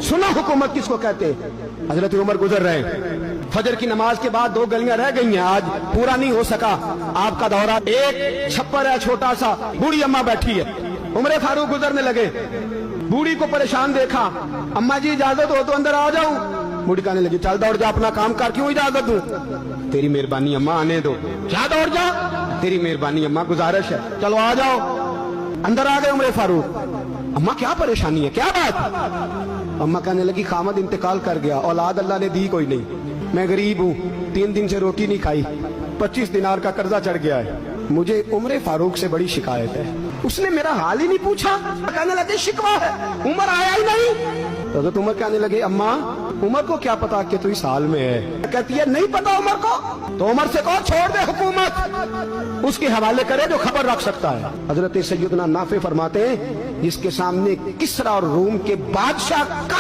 सुना हुकूमत किसको कहते हैं। हजरत उमर गुजर रहे हैं, फजर की नमाज के बाद 2 गलियां रह गई हैं, आज पूरा नहीं हो सका आपका दौरा। एक छप्पर है छोटा सा, बूढ़ी अम्मा बैठी है, उमर फारूक गुजरने लगे, बूढ़ी को परेशान देखा, अम्मा जी इजाजत हो तो अंदर आ जाऊं। बूढ़ी कहने लगी चल दौड़ जा, अपना काम कर, क्यों इजाजत दूं? तेरी मेहरबानी अम्मा, आने दो। क्या दौड़ जा? तेरी मेहरबानी अम्मा, गुजारिश है, चलो आ जाओ। अंदर आ गए उमर फारूक। अम्मा क्या परेशानी है, क्या बात? अम्मा कहने लगी खामद इंतकाल कर गया, औलाद अल्लाह ने दी कोई नहीं, मैं गरीब हूँ, 3 दिन से रोटी नहीं खाई, 25 दिनार का कर्जा चढ़ गया है, मुझे उमर फारूक से बड़ी शिकायत है। उसने मेरा हाल ही नहीं पूछा। कहने लगे शिकवा है, उमर आया ही नहीं। तो उमर कहने लगे अम्मा उमर को क्या पता कि तू इस हाल में है? कहती है नहीं पता उमर को, तो उमर से कहो छोड़ दे हुकूमत, उसके हवाले करे जो खबर रख सकता है। हजरत सैयदना नाफे फरमाते हैं जिसके सामने किसरा और रूम के बादशाह